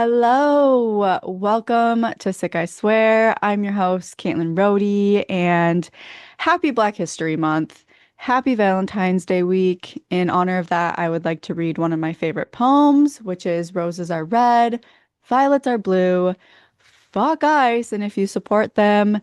Hello, welcome to Sick I Swear. I'm your host, Caitlin Rohde, and happy Black History Month. Happy Valentine's Day week. In honor of that, I would like to read one of my favorite poems, which is Roses Are Red, Violets Are Blue, Fuck Ice, and if you support them,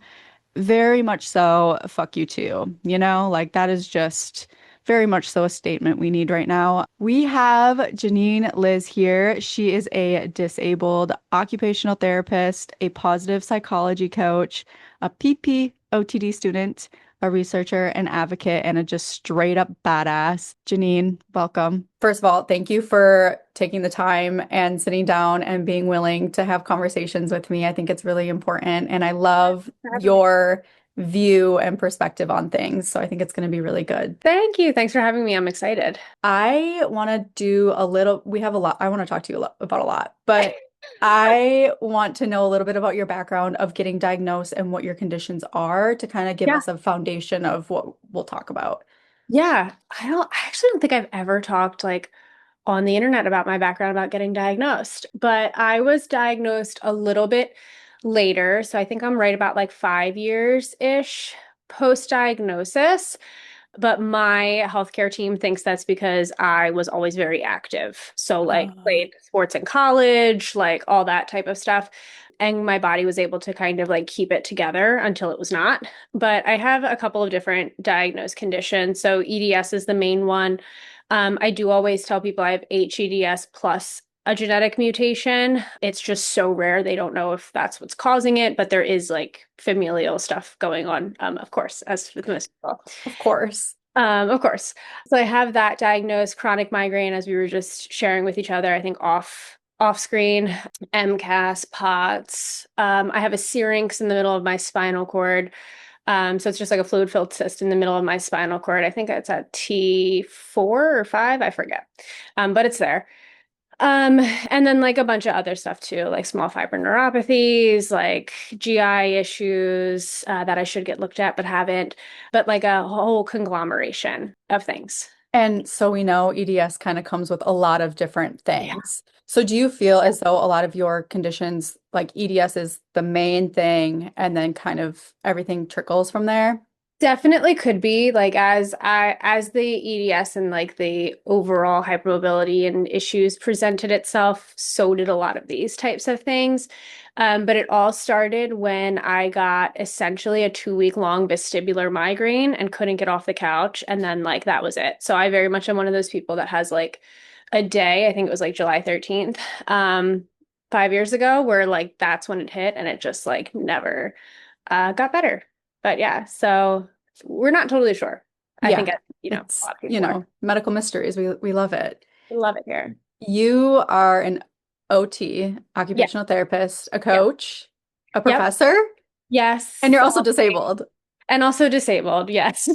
very much so, fuck you too. Like that is just very much so a statement we need right now. We have Janine Liz here. She is a disabled occupational therapist, a positive psychology coach, a PPOTD student, a researcher, an advocate, and a just straight up badass. Janine, welcome. First of all, thank you for taking the time and sitting down and being willing to have conversations with me. I think it's really important, and I love For having me. your view and perspective on things. So I think it's going to be really good. Thank you. Thanks for having me. I'm excited. I want to do a little, we have a lot, I want to talk to you about a lot, but I want to know a little bit about your background of getting diagnosed and what your conditions are to kind of give Yeah. us a foundation of what we'll talk about. Yeah. I actually don't think I've ever talked on the internet about my background about getting diagnosed, but I was diagnosed a little bit later. So I think I'm right about like 5 years-ish post-diagnosis. But my healthcare team thinks that's because I was always very active. So, like, Oh. played sports in college, like all that type of stuff. And my body was able to kind of like keep it together until it was not. But I have a couple of different diagnosed conditions. So, EDS is the main one. I do always tell people I have HEDS plus a genetic mutation. It's just so rare. They don't know if that's what's causing it, but there is like familial stuff going on, of course, as with most people. Of course. Of course. So I have that diagnosed chronic migraine as we were just sharing with each other, I think off screen, MCAS, POTS. I have a syrinx in the middle of my spinal cord. So it's just like a fluid filled cyst in the middle of my spinal cord. I think it's at T4 or 5, I forget. But it's there. And then like a bunch of other stuff too, like small fiber neuropathies, like GI issues that I should get looked at but haven't, but like a whole conglomeration of things. And so we know EDS kind of comes with a lot of different Yeah. things. So do you feel as though a lot of your conditions, like EDS is the main thing, and then kind of everything trickles from there? Definitely could be like as the EDS and like the overall hypermobility and issues presented itself, so did a lot of these types of things. But it all started when I got essentially a 2 week long vestibular migraine and couldn't get off the couch. And then like that was it. So I very much am one of those people that has like a day, I think it was like July 13th, 5 years ago, where like that's when it hit and it just like never got better. But yeah, so we're not totally sure. I think, Yeah, a it's, lot of people are. medical mysteries. We love it. We love it here. You are an OT, Yeah. occupational therapist, a Yep. coach, a Yep. professor, and Yes. you're also disabled. And also disabled. Yes.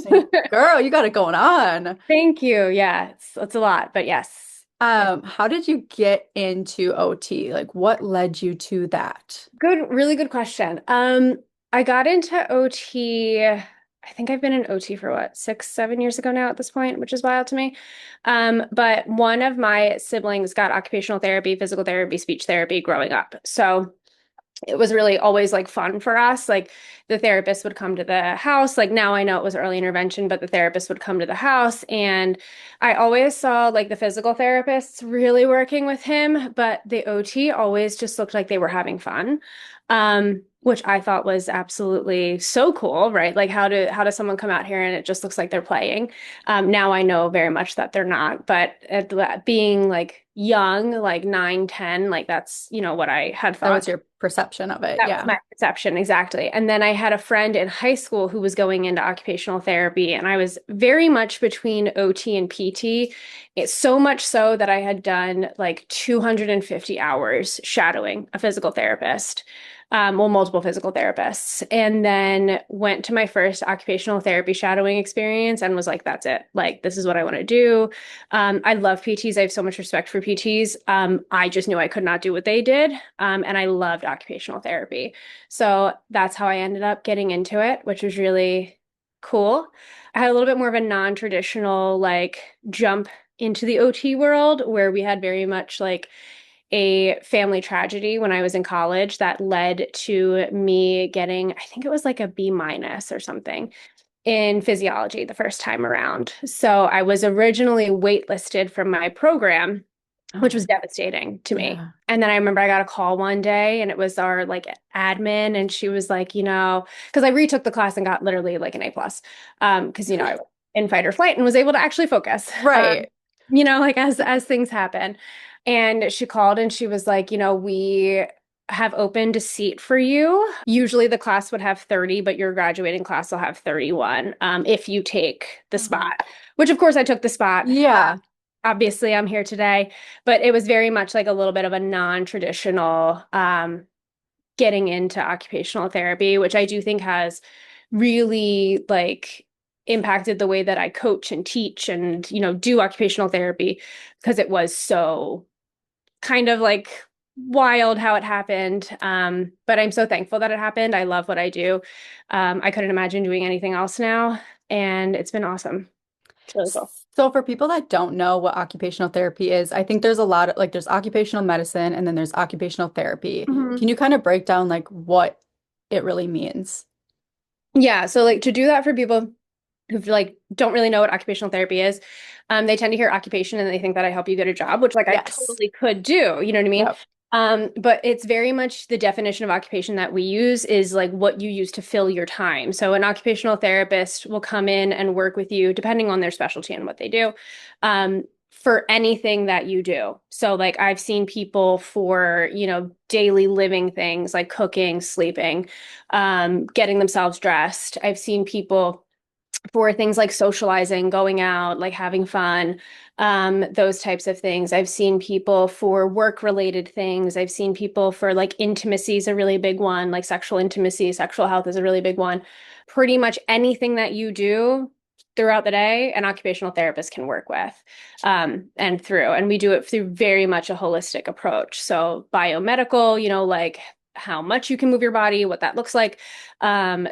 Girl, you got it going on. Thank you. Yeah. It's a lot, but yes. Yes. How did you get into OT? Like, what led you to that? Good, really good question. I got into OT. I think I've been in OT for what, 6, 7 years ago now at this point, which is wild to me. But one of my siblings got occupational therapy, physical therapy, speech therapy growing up. So it was really always like fun for us. Like the therapist would come to the house. Like now I know it was early intervention, but the therapist would come to the house. And I always saw like the physical therapists really working with him, but the OT always just looked like they were having fun. Which I thought was absolutely so cool, right? Like how does someone come out here and it just looks like they're playing? Now I know very much that they're not, but being like young, like 9, 10, like that's, what I had That was thought. your perception of it. That was Yeah. my perception, exactly. And then I had a friend in high school who was going into occupational therapy, and I was very much between OT and PT. It's so much so that I had done like 250 hours shadowing a physical therapist, well, multiple physical therapists, and then went to my first occupational therapy shadowing experience and was like, that's it. Like, this is what I want to do. I love PTs. I have so much respect for PTs. I just knew I could not do what they did. And I loved occupational therapy. So that's how I ended up getting into it, which was really cool. I had a little bit more of a non-traditional like jump into the OT world where we had very much like a family tragedy when I was in college that led to me getting, I think it was like a B minus or something in physiology the first time around. So I was originally waitlisted from my program, which Oh, was devastating to me. yeah. And then I remember I got a call one day and it was our like admin and she was like, because I retook the class and got literally like an A plus. Because I was in fight or flight and was able to actually focus. Right. Like as things happen. And she called and she was like, we have opened a seat for you. Usually the class would have 30, but your graduating class will have 31 if you take the Mhm. spot, which of course I took the spot. Yeah. Obviously, I'm here today, but it was very much like a little bit of a non-traditional getting into occupational therapy, which I do think has really like impacted the way that I coach and teach and, do occupational therapy because it was so kind of like wild how it happened. But I'm so thankful that it happened. I love what I do. I couldn't imagine doing anything else now, and it's been awesome. It's really cool. So for people that don't know what occupational therapy is, I think there's a lot of like there's occupational medicine and then there's occupational therapy. Mhm. Can you kind of break down like what it really means? Yeah, so like to do that for people who like don't really know what occupational therapy is, they tend to hear occupation and they think that I help you get a job, which like I Yes. totally could do, you know what I mean? Yep. But it's very much the definition of occupation that we use is like what you use to fill your time. So an occupational therapist will come in and work with you depending on their specialty and what they do, for anything that you do. So like I've seen people for, daily living things like cooking, sleeping, getting themselves dressed. I've seen people for things like socializing, going out, like having fun, those types of things. I've seen people for work-related things. I've seen people for like intimacy is a really big one, like sexual intimacy, sexual health is a really big one. Pretty much anything that you do throughout the day, an occupational therapist can work with and through. And we do it through very much a holistic approach. So biomedical, like how much you can move your body, what that looks like,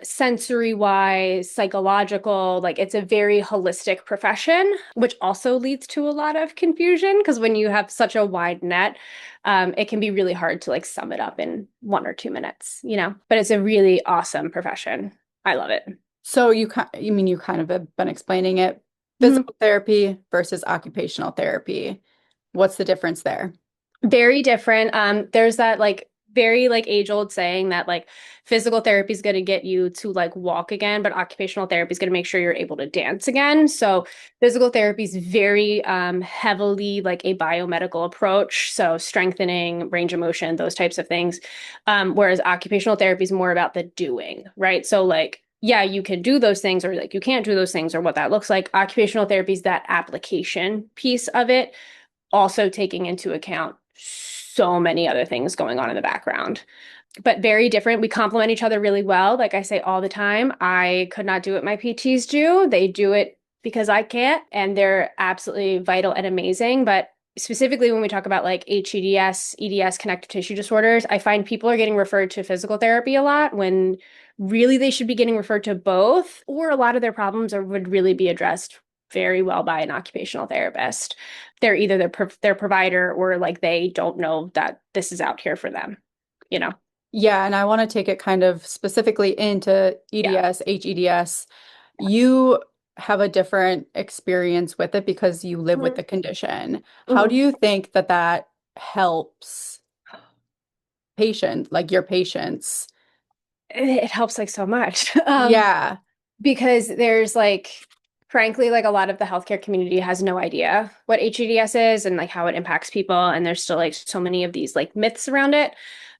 sensory wise, psychological, like it's a very holistic profession, which also leads to a lot of confusion because when you have such a wide net, it can be really hard to like sum it up in 1 or 2 minutes, but it's a really awesome profession. I love it. So you mean you kind of have been explaining it, Mhm. physical therapy versus occupational therapy. What's the difference there? Very different. There's that like very like age old saying that like physical therapy is going to get you to like walk again, but occupational therapy is going to make sure you're able to dance again. So physical therapy is very heavily like a biomedical approach. So strengthening, range of motion, those types of things. Whereas occupational therapy is more about the doing, right? So like yeah, you can do those things or like you can't do those things or what that looks like. Occupational therapy is that application piece of it, also taking into account so many other things going on in the background, but very different. We complement each other really well. Like I say all the time, I could not do what my PTs do. They do it because I can't, and they're absolutely vital and amazing. But specifically when we talk about like HEDS, EDS, connective tissue disorders, I find people are getting referred to physical therapy a lot when really they should be getting referred to both, or a lot of their problems would really be addressed very well by an occupational therapist. They're either their provider or like they don't know that this is out here for them, you know? Yeah, and I want to take it kind of specifically into Yeah. EDS, HEDS. You have a different experience with it because you live with Mhm. the condition. How do Mhm. you think that that helps like your patients? It helps like so much. Yeah. Because there's like, frankly, like a lot of the healthcare community has no idea what HEDS is and like how it impacts people. And there's still like so many of these like myths around it.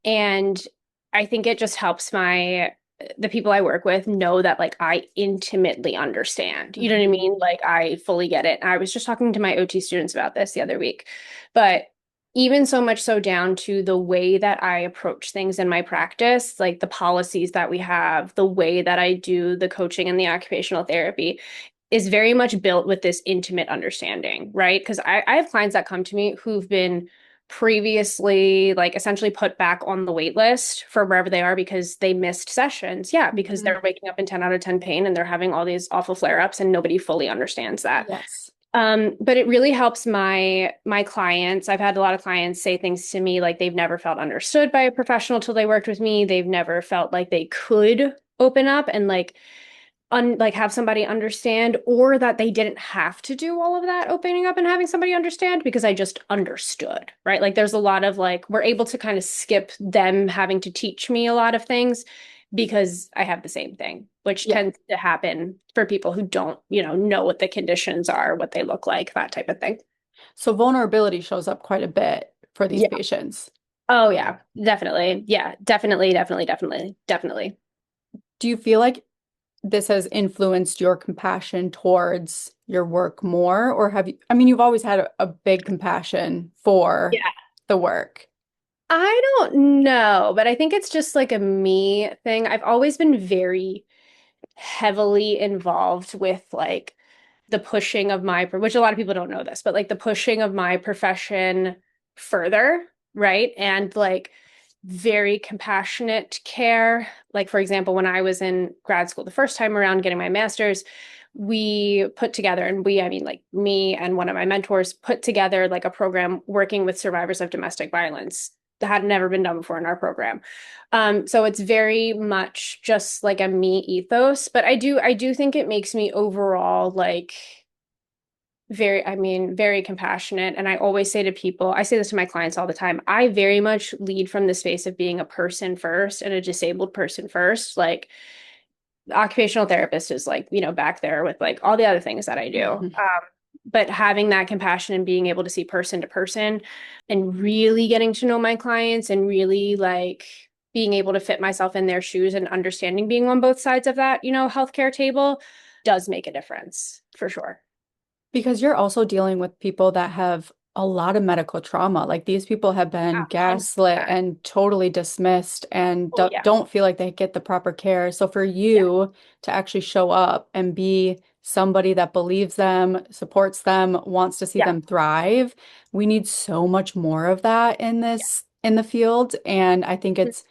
And I think it just helps the people I work with know that like I intimately understand. You know what I Mhm. mean? Like I fully get it. I was just talking to my OT students about this the other week. But even so much so down to the way that I approach things in my practice, like the policies that we have, the way that I do the coaching and the occupational therapy is very much built with this intimate understanding, right? Because I have clients that come to me who've been previously like essentially put back on the wait list for wherever they are because they missed sessions. Yeah, because Mhm. they're waking up in 10 out of 10 pain and they're having all these awful flare-ups and nobody fully understands that. Yes. But it really helps my clients. I've had a lot of clients say things to me like they've never felt understood by a professional till they worked with me. They've never felt like they could open up and like have somebody understand, or that they didn't have to do all of that opening up and having somebody understand because I just understood, right? Like there's a lot of like we're able to kind of skip them having to teach me a lot of things because I have the same thing, which Yeah. tends to happen for people who don't, know what the conditions are, what they look like, that type of thing. So vulnerability shows up quite a bit for these Yeah. patients. Oh yeah, definitely. Yeah, definitely, definitely, definitely, definitely. Do you feel like this has influenced your compassion towards your work more, or have you, I mean, you've always had a big compassion for Yeah. the work. I don't know, but I think it's just like a me thing. I've always been very heavily involved with like the pushing of which a lot of people don't know this, but like the pushing of my profession further, right? And like very compassionate care. Like, for example, when I was in grad school the first time around getting my master's, we put together, and I mean, like me and one of my mentors put together like a program working with survivors of domestic violence that had never been done before in our program. So it's very much just like a me ethos, but I do think it makes me overall like very compassionate. And I always say to people, I say this to my clients all the time, I very much lead from the space of being a person first and a disabled person first. Like the occupational therapist is like, back there with like all the other things that I do. Mhm. But having that compassion and being able to see person to person and really getting to know my clients and really like being able to fit myself in their shoes and understanding being on both sides of that, healthcare table does make a difference for sure. Because you're also dealing with people that have a lot of medical trauma. Like these people have been Yeah, gaslit 100%. and totally dismissed and Oh, yeah. don't feel like they get the proper care. So for Yeah. you to actually show up and be somebody that believes them, supports them, wants to see Yeah. them thrive, we need so much more of that in the field. And I think Mhm. it's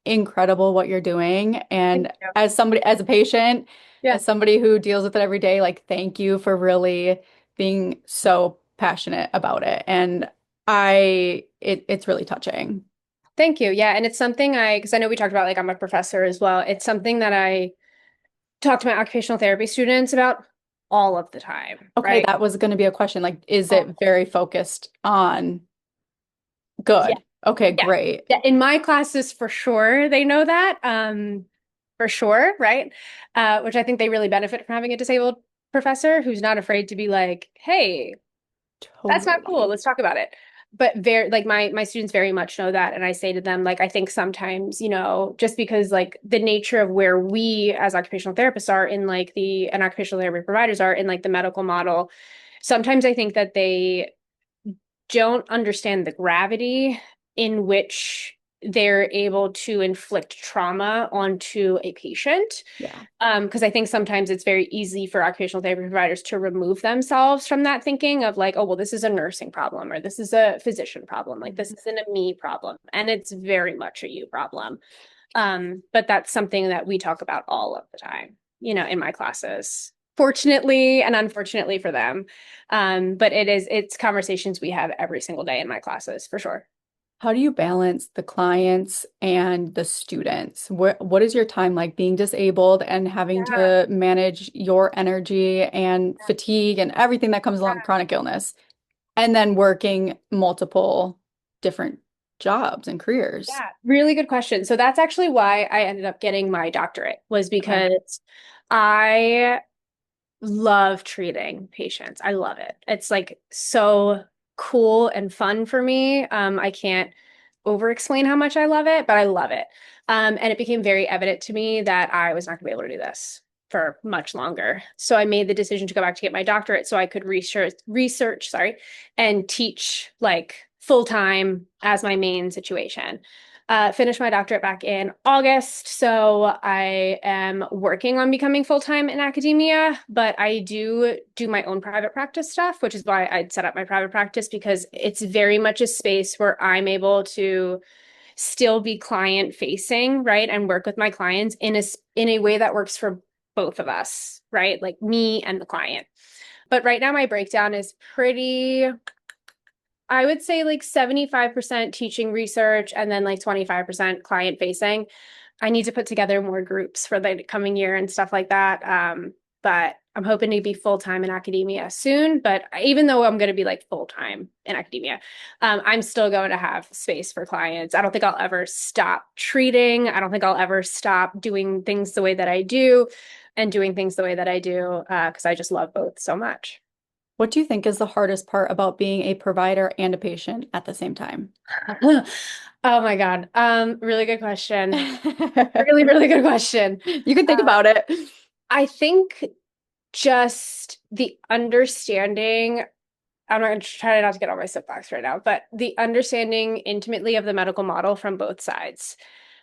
incredible what you're doing. Thank And you. as somebody, as a patient, Yeah. as somebody who deals with it every day, like thank you for really being so passionate about it. And it's really touching. Thank you. Yeah. And it's something because I know we talked about like I'm a professor as well. It's something that I talk to my occupational therapy students about all of the time, Okay, right? that was going to be a question. Like, is Oh, it very focused on yeah. good? Okay, Yeah. great. Yeah. In my classes, for sure, they know that. For sure, right? Which I think they really benefit from having a disabled professor who's not afraid to be like, hey, that's not cool. Totally. Let's talk about it. But very like my students very much know that. And I say to them, like, I think sometimes, just because like the nature of where we as occupational therapists are in like and occupational therapy providers are in like the medical model, sometimes I think that they don't understand the gravity in which they're able to inflict trauma onto a patient. Yeah. Because I think sometimes it's very easy for occupational therapy providers to remove themselves from that thinking of like, oh, well, this is a nursing problem or this is a physician problem. Like this Mhm. isn't a me problem. And it's very much a you problem. But that's something that we talk about all of the time, in my classes. Fortunately and unfortunately for them. But it's conversations we have every single day in my classes for sure. How do you balance the clients and the students? What is your time like being disabled and having Yeah. to manage your energy and fatigue and everything that comes along with chronic illness, and then working multiple different jobs and careers? Yeah, really good question. So that's actually why I ended up getting my doctorate was Okay. because I love treating patients. I love it. It's like so cool and fun for me. I can't over explain how much I love it, but I love it. And it became very evident to me that I was not going to be able to do this for much longer. So I made the decision to go back to get my doctorate so I could sorry, and teach like full time as my main situation. Finished my doctorate back in August, so I am working on becoming full time in academia, but I do my own private practice stuff, which is why I'd set up my private practice because it's very much a space where I'm able to still be client facing, right, and work with my clients in a way that works for both of us, right, like me and the client. But right now my breakdown is pretty, I would say like 75% teaching research and then like 25% client facing. I need to put together more groups for the coming year and stuff like that. But I'm hoping to be full time in academia soon. But even though I'm going to be like full time in academia, I'm still going to have space for clients. I don't think I'll ever stop treating. I don't think I'll ever stop doing things the way that I do and doing things the way that I do because I just love both so much. What do you think is the hardest part about being a provider and a patient at the same time? Oh my God. Really good question. You Really, really good question. can think about it. I think just the understanding, I'm not going to try not to get on my soapbox right now, but the understanding intimately of the medical model from both sides.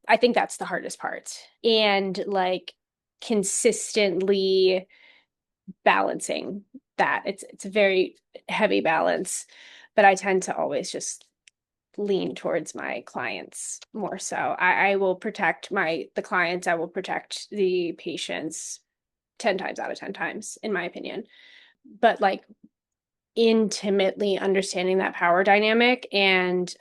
I think that's the hardest part. And like consistently balancing that. It's a very heavy balance, but I tend to always just lean towards my clients more so. I will protect the clients, I will protect the patients 10 times out of 10 times, in my opinion. But like intimately understanding that power dynamic and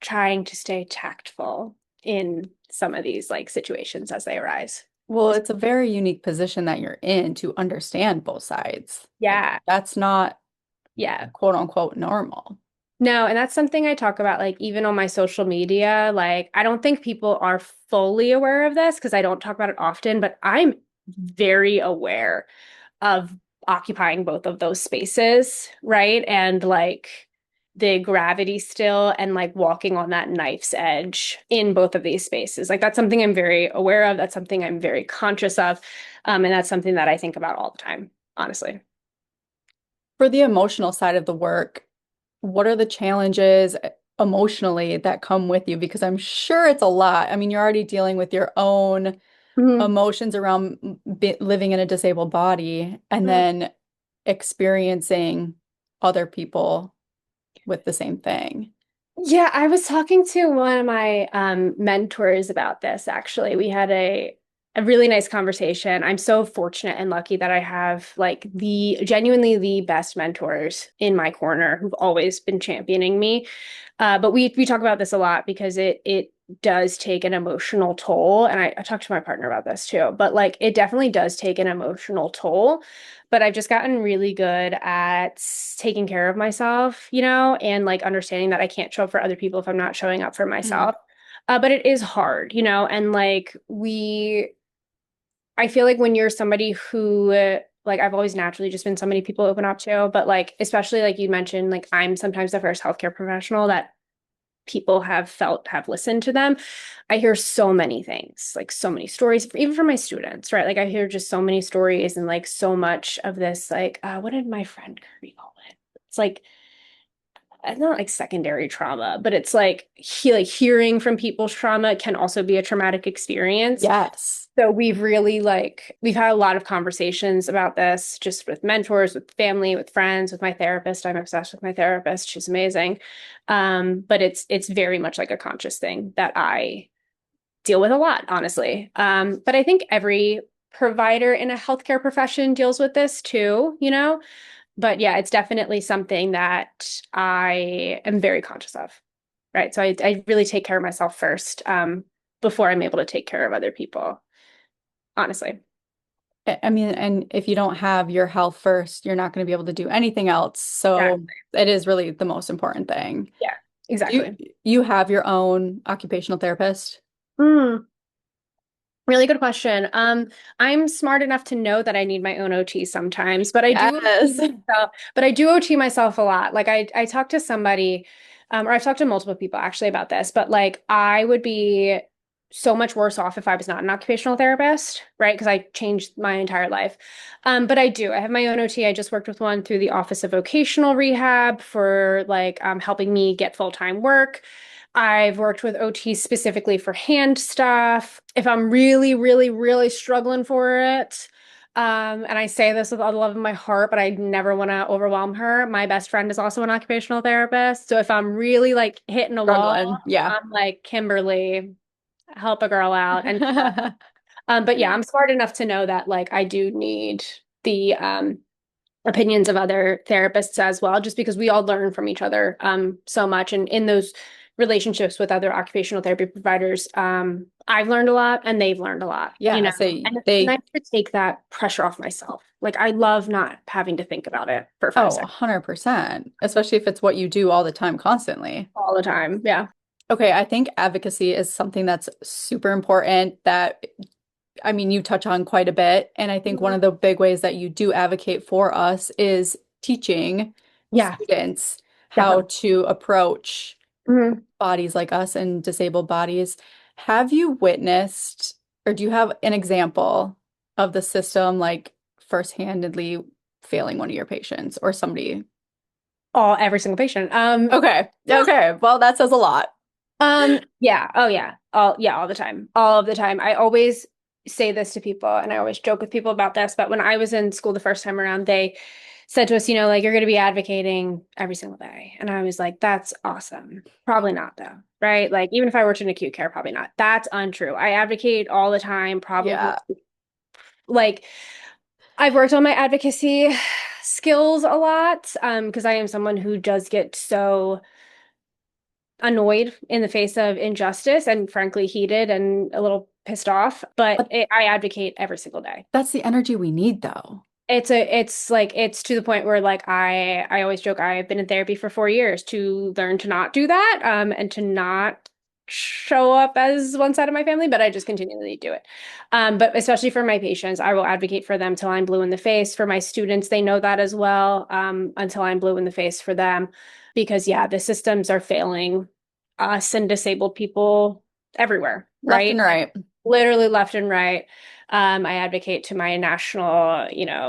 trying to stay tactful in some of these like situations as they arise. Well, it's a very unique position that you're in to understand both sides. Like, Yeah. that's not Yeah. quote unquote normal. No, and that's something I talk about, like, even on my social media. Like, I don't think people are fully aware of this because I don't talk about it often, but I'm very aware of occupying both of those spaces, right? And like the gravity still and like walking on that knife's edge in both of these spaces. Like, that's something I'm very aware of. That's something I'm very conscious of. And that's something that I think about all the time, honestly. For the emotional side of the work, what are the challenges emotionally that come with you? Because I'm sure it's a lot. I mean, you're already dealing with your own Mhm. emotions around living in a disabled body and then experiencing other people with the same thing. Yeah, I was talking to one of my mentors about this actually. We had a really nice conversation. I'm so fortunate and lucky that I have like the genuinely the best mentors in my corner who've always been championing me. But we talk about this a lot because it does take an emotional toll. And I talked to my partner about this too, but like it definitely does take an emotional toll. But I've just gotten really good at taking care of myself, and like understanding that I can't show up for other people if I'm not showing up for Mm. myself. But it is hard, and like I feel like when you're somebody who, like, I've always naturally just been somebody people open up to, but like, especially like you mentioned, like, I'm sometimes the first healthcare professional that people have listened to them. I hear so many things, like so many stories, even from my students, right? Like, I hear just so many stories and like so much of this, like, what did my friend Kirby call it? It's like, it's not like secondary trauma, but it's like like hearing from people's trauma can also be a traumatic experience. Yes. So we've had a lot of conversations about this just with mentors, with family, with friends, with my therapist. I'm obsessed with my therapist. She's amazing. But it's very much like a conscious thing that I deal with a lot, honestly. But I think every provider in a healthcare profession deals with this too. But yeah, it's definitely something that I am very conscious of. Right. So I really take care of myself first, before I'm able to take care of other people, honestly. I mean, and if you don't have your health first, you're not going to be able to do anything else. So Exactly. it is really the most important thing. Yeah, Do you exactly. you have your own occupational therapist? Mm, really good question. I'm smart enough to know that I need my own OT sometimes, but I do OT Yes. myself, but I do OT myself a lot. Like I talked to somebody, or I've talked to multiple people actually about this, but like I would be so much worse off if I was not an occupational therapist, right? Because I changed my entire life. But I do. I have my own OT. I just worked with one through the Office of Vocational Rehab for like helping me get full-time work. I've worked with OT specifically for hand stuff. If I'm really, really, really struggling for it, and I say this with all the love in my heart, but I never want to overwhelm her. My best friend is also an occupational therapist. So if I'm really like hitting a wall, Struggling. Yeah. I'm like, Kimberly, help a girl out. But yeah, I'm smart enough to know that like I do need the opinions of other therapists as well, just because we all learn from each other so much. And in those relationships with other occupational therapy providers, I've learned a lot and they've learned a lot, Yeah, say and it's they nice to take that pressure off myself. Like I love not having to think about it for five oh, seconds 100%, especially if it's what you do all the time constantly. all the time. Yeah. Okay, I think advocacy is something that's super important that I mean, you touch on quite a bit. And I think one Mhm. of the big ways that you do advocate for us is teaching Yeah, students how definitely. to approach Mhm. bodies like us and disabled bodies. Have you witnessed, or do you have an example of the system like first-handedly failing one of your patients or somebody? Every single patient. Okay. Okay. Well, that says a lot. Yeah, oh yeah. All the time. All of the time. I always say this to people and I always joke with people about this, but when I was in school the first time around, they said to us, like you're going to be advocating every single day. And I was like, that's awesome. Probably not though, right? Like even if I worked in acute care, probably not. That's untrue. I advocate all the time, probably Yeah. like I've worked on my advocacy skills a lot, because I am someone who does get so annoyed in the face of injustice and frankly heated and a little pissed off, but But I advocate every single day. that's the energy we need, though. It's like it's to the point where like I always joke I've been in therapy for 4 years to learn to not do that, and to not show up as one side of my family, but I just continually do it. But especially for my patients, I will advocate for them till I'm blue in the face. For my students, they know that as well, until I'm blue in the face for them, because yeah, the systems are failing us and disabled people everywhere, Left and right? right. Literally left and right. I advocate to my national,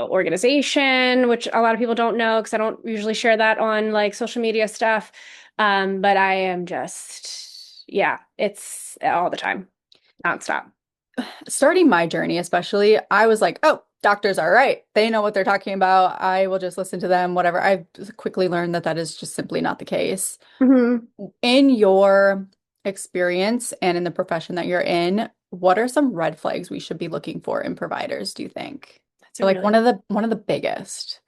organization, which a lot of people don't know because I don't usually share that on like social media stuff. But I am just, yeah, it's all the time, nonstop. Starting my journey, especially, I was like, oh, doctors are right. They know what they're talking about. I will just listen to them, whatever. I quickly learned that that is just simply not the case. Hmm. In your experience and in the profession that you're in, what are some red flags we should be looking for in providers, do you think? That's Or a like really, one of the biggest.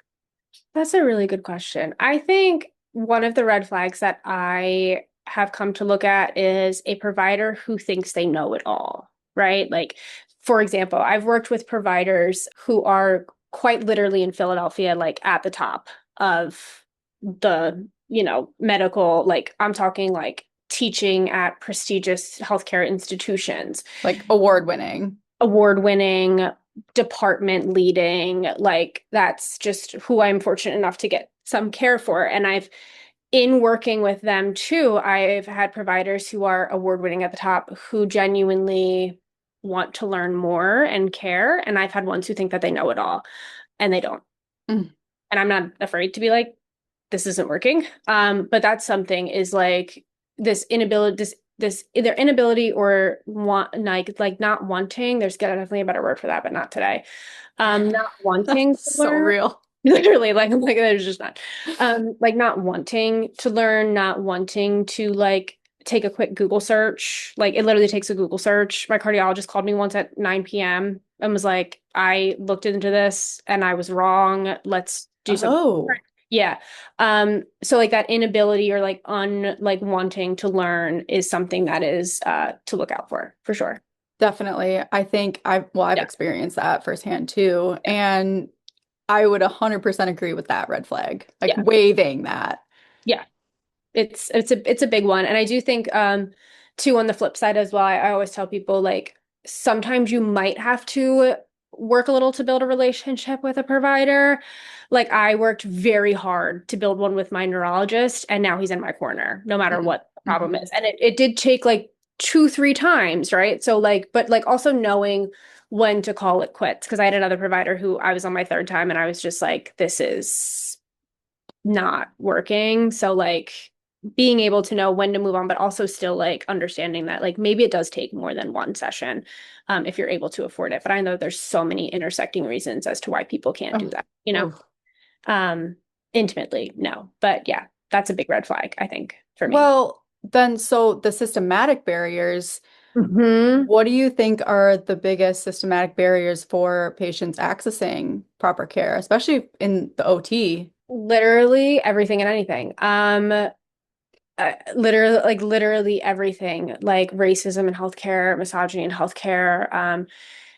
that's a really good question. I think one of the red flags that I have come to look at is a provider who thinks they know it all, right? Like, for example, I've worked with providers who are quite literally in Philadelphia, like at the top of the, medical, like I'm talking like teaching at prestigious healthcare institutions, Like award winning. award-winning, department leading, like that's just who I'm fortunate enough to get some care for. And in working with them too, I've had providers who are award-winning at the top who genuinely want to learn more and care. And I've had ones who think that they know it all and they don't. Mm. And I'm not afraid to be like, this isn't working. But that's something is like this inability, this either inability or want like not wanting. There's definitely a better word for that, but not today. Not wanting That's to so learn. real. Literally, like I'm like there's just not. Like not wanting to learn, not wanting to like take a quick Google search. Like it literally takes a Google search. My cardiologist called me once at 9 p.m. and was like, I looked into this and I was wrong. Let's do something. Oh, Yeah. So like that inability or like like wanting to learn is something that is to look out for sure. definitely. I think I've Yeah. experienced that firsthand too. Yeah. And I would 100% agree with that red flag, like Yeah. waving that. Yeah. It's a big one. And I do think too on the flip side as well, I always tell people like sometimes you might have to work a little to build a relationship with a provider. Like I worked very hard to build one with my neurologist and now he's in my corner, no matter Mm. what the problem Mhm. is. And it did take like 2, 3 times, right? So like, but like also knowing when to call it quits. Because I had another provider who I was on my third time and I was just like, this is not working. So like being able to know when to move on, but also still like understanding that like maybe it does take more than one session, if you're able to afford it. But I know there's so many intersecting reasons as to why people can't do Oh, that, oh. Um, intimately, no. But yeah, that's a big red flag, I think, for me. Well, then, so the systematic barriers. Hmm. What do you think are the biggest systematic barriers for patients accessing proper care, especially in the OT? Literally everything and anything. Literally everything, like racism in healthcare, misogyny in healthcare,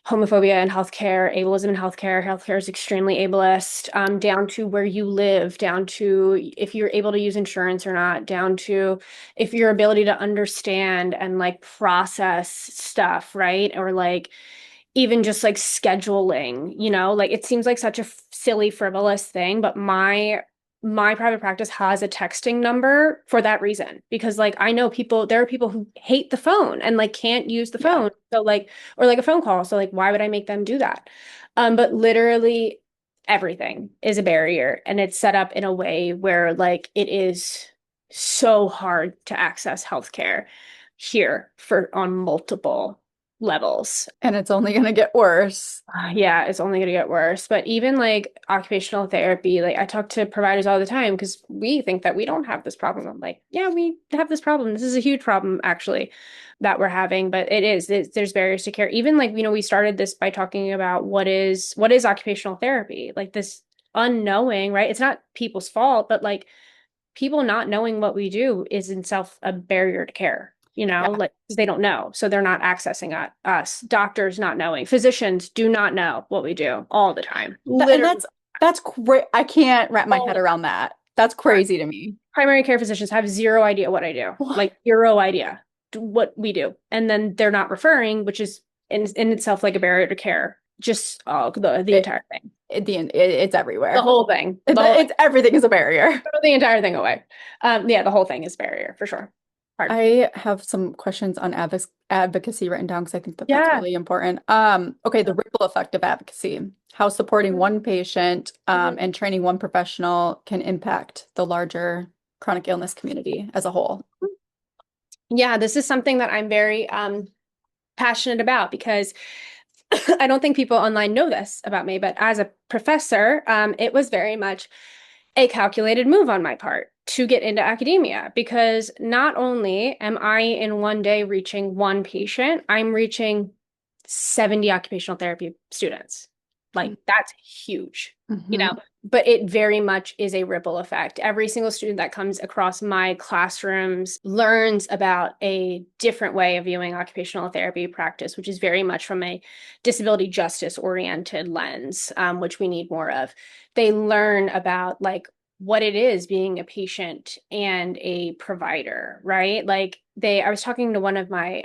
homophobia in healthcare, ableism in healthcare. Healthcare is extremely ableist, down to where you live, down to if you're able to use insurance or not, down to if your ability to understand and like process stuff, right? Or like even just like scheduling, like it seems like such a silly, frivolous thing, but my private practice has a texting number for that reason because like I know people there are people who hate the phone and like can't use the Yeah. phone so like or like a phone call so like why would I make them do that but literally everything is a barrier and it's set up in a way where like it is so hard to access healthcare here for on multiple levels. And it's only going to get worse. Yeah, it's only going to get worse. But even like occupational therapy, like I talk to providers all the time because we think that we don't have this problem. I'm like, yeah, we have this problem. This is a huge problem actually that we're having, but there's barriers to care. Even like, we started this by talking about what is occupational therapy? Like this unknowing, right? It's not people's fault, but like people not knowing what we do is in itself a barrier to care, Yeah. like 'cause they don't know. So they're not accessing us. Doctors not knowing. Physicians do not know what we do all the time. And Literally that's great. I can't wrap my all head the around that. That's time. crazy to me. Primary care physicians have zero idea what I do, What? like zero idea what we do. And then they're not referring, which is in itself like a barrier to care. Just the It, entire thing. it's The everywhere. whole thing. It's everything is a barrier. Throw the entire thing away. Yeah, the whole thing is barrier for sure. Hard. I have some questions on advocacy written down because I think that that's Yeah. really important. Okay, the ripple effect of advocacy, how supporting one patient Mhm. and training one professional can impact the larger chronic illness community as a whole. Yeah, this is something that I'm very passionate about because I don't think people online know this about me, but as a professor, it was very much a calculated move on my part to get into academia because not only am I in one day reaching one patient, I'm reaching 70 occupational therapy students. Like that's huge, Mm-hmm. but it very much is a ripple effect. Every single student that comes across my classrooms learns about a different way of viewing occupational therapy practice, which is very much from a disability justice oriented lens, which we need more of. They learn about like what it is being a patient and a provider, right? I was talking to one of my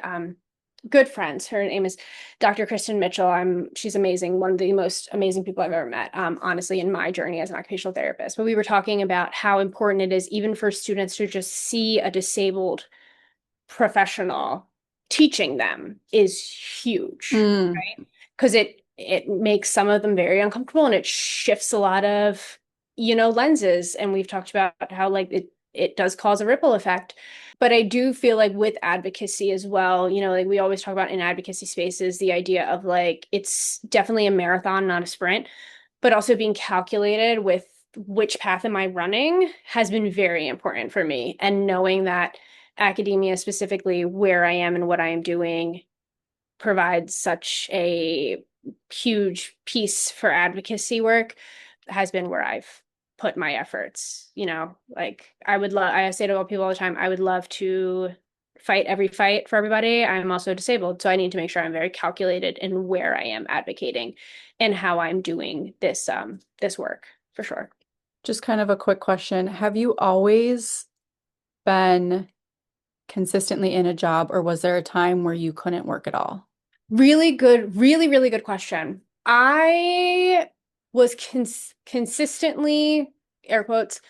good friends. Her name is Dr. Kristen Mitchell. She's amazing, one of the most amazing people I've ever met, honestly, in my journey as an occupational therapist. But we were talking about how important it is, even for students, to just see a disabled professional teaching them is huge, Mm. right? Because it makes some of them very uncomfortable and it shifts a lot of, lenses. And we've talked about how like it does cause a ripple effect. But I do feel like with advocacy as well, like we always talk about in advocacy spaces, the idea of like it's definitely a marathon, not a sprint, but also being calculated with which path am I running has been very important for me. And knowing that academia, specifically where I am and what I am doing, provides such a huge piece for advocacy work has been where I've put my efforts. Like I say to people all the time, I would love to fight every fight for everybody. I'm also disabled, so I need to make sure I'm very calculated in where I am advocating and how I'm doing this work for sure. Just kind of a quick question. Have you always been consistently in a job, or was there a time where you couldn't work at all? Really good, really, really good question. I was consistently, air quotes,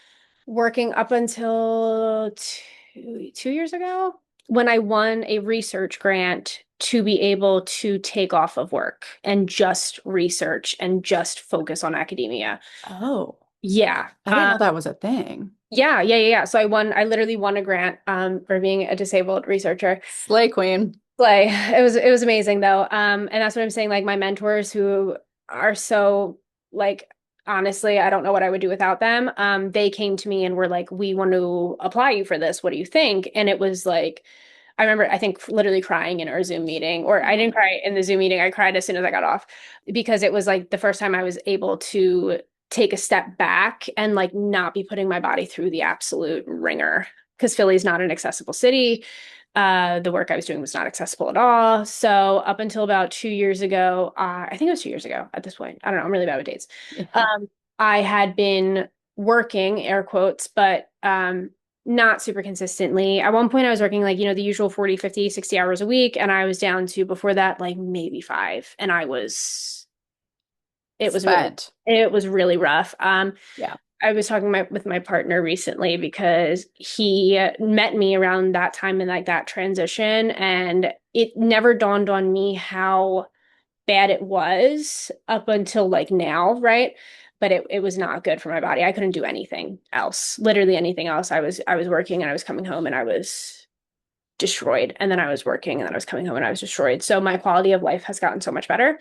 working up until 2 years ago when I won a research grant to be able to take off of work and just research and just focus on academia. Oh, Yeah. I didn't know that was a thing. Yeah. So I literally won a grant for being a disabled researcher. Slay Queen. Like it was amazing though. And that's what I'm saying. Like my mentors who are so like honestly, I don't know what I would do without them. They came to me and were like, "We want to apply you for this. What do you think?" And it was like I remember, I think, literally crying in our Zoom meeting, or I didn't cry in the Zoom meeting. I cried as soon as I got off because it was like the first time I was able to take a step back and like not be putting my body through the absolute ringer because Philly's not an accessible city. The work I was doing was not accessible at all. So up until about 2 years ago, I think it was 2 years ago at this point. I don't know. I'm really bad with dates. Yeah. Um, I had been working, air quotes, but not super consistently. At one point, I was working like, the usual 40, 50, 60 hours a week. And I was down to before that, like maybe five. And it was really, Spent. it was really rough. Yeah. I was talking with my partner recently because he met me around that time in like that transition, and it never dawned on me how bad it was up until like now, right? But it was not good for my body. I couldn't do anything else, literally anything else. I was working and I was coming home and I was destroyed. And then I was working and then I was coming home and I was destroyed. So my quality of life has gotten so much better.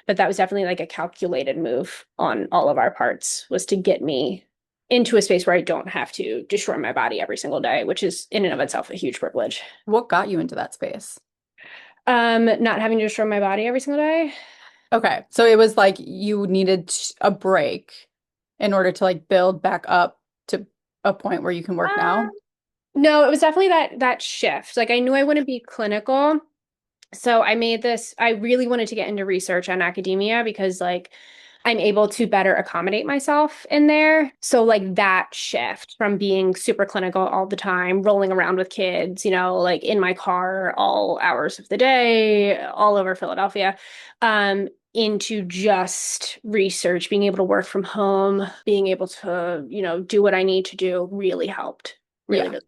But that was definitely like a calculated move on all of our parts, was to get me into a space where I don't have to destroy my body every single day, which is in and of itself a huge privilege. What got you into that space? Not having to destroy my body every single day. Okay. So it was like you needed a break in order to like build back up to a point where you can work Uh, now. no, it was definitely that shift. Like I knew I wouldn't be clinical. So I really wanted to get into research and academia because like I'm able to better accommodate myself in there. So like that shift from being super clinical all the time, rolling around with kids, like in my car all hours of the day, all over Philadelphia, into just research, being able to work from home, being able to, do what I need to do really helped. Really, Yeah. really,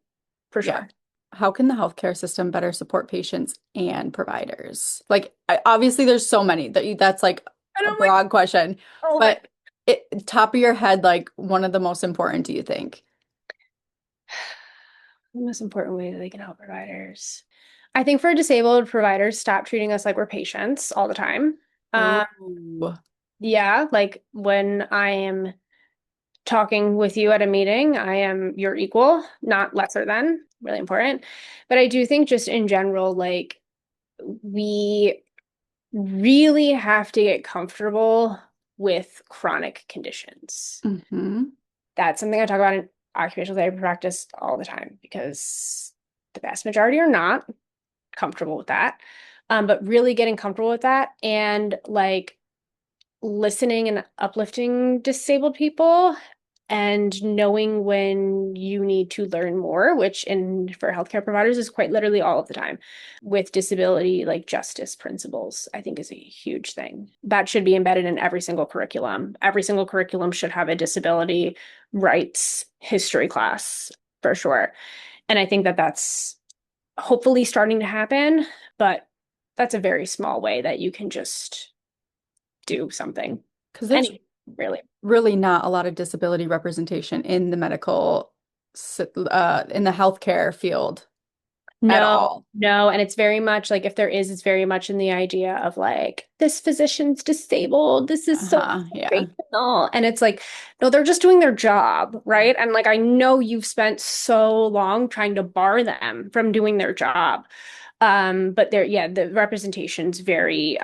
for Yeah. sure. How can the healthcare system better support patients and providers? Like, obviously, there's so many that's like And a I'm like, broad question, all of but it. top of your head, like one of the most important, do you think? The most important way that they can help providers. I think for disabled providers, stop treating us like we're patients all the time. Ooh. Yeah, like when I am talking with you at a meeting, I am your equal, not lesser than. Really important. But I do think just in general, like we really have to get comfortable with chronic conditions. Hmm. That's something I talk about in occupational therapy practice all the time because the vast majority are not comfortable with that. But really getting comfortable with that and like listening and uplifting disabled people and knowing when you need to learn more, which in for healthcare providers is quite literally all of the time with disability like justice principles, I think is a huge thing. That should be embedded in every single curriculum. Every single curriculum should have a disability rights history class for sure. And I think that that's hopefully starting to happen, but that's a very small way that you can just do something. Because there's Any, really. really not a lot of disability representation in the in the healthcare field at No, all. no. And it's very much like if there is, it's very much in the idea of like, this physician's disabled. This is so Uh-huh. Yeah. motivational. And it's like, no, they're just doing their job, right? And like, I know you've spent so long trying to bar them from doing their job. But there, yeah, the representation's very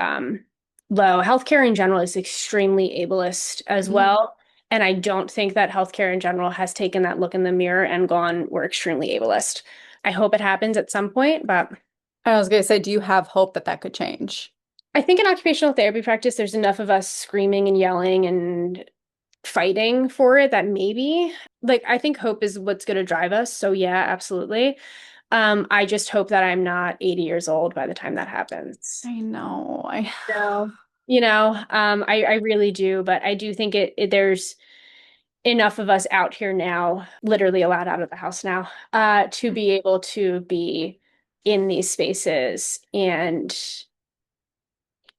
low. Healthcare in general is extremely ableist as Mhm. well. And I don't think that healthcare in general has taken that look in the mirror and gone, we're extremely ableist. I hope it happens at some point, but I was gonna say, do you have hope that that could change? I think in occupational therapy practice, there's enough of us screaming and yelling and fighting for it that maybe, like, I think hope is what's going to drive us. So yeah, absolutely. I just hope that I'm not 80 years old by the time that happens. I know. No. I really do, but I do think there's enough of us out here now, literally allowed out of the house now, to be able to be in these spaces and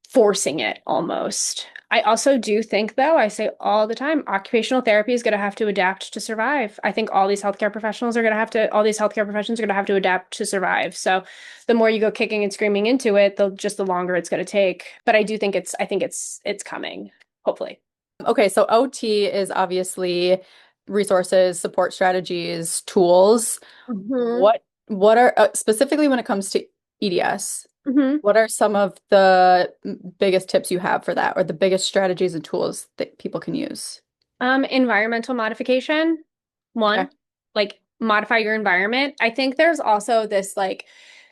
forcing it almost. I also do think, though, I say all the time, occupational therapy is going to have to adapt to survive. I think all these healthcare professionals are going to have to, all these healthcare professions are going to have to adapt to survive. So the more you go kicking and screaming into it, the longer it's going to take. But I think it's coming, hopefully. Okay, so OT is obviously resources, support strategies, tools. Hmm. What what are specifically when it comes to EDS, Hmm. what are some of the biggest tips you have for that, or the biggest strategies and tools that people can use? Environmental modification, Okay. one, like modify your environment. I think there's also this like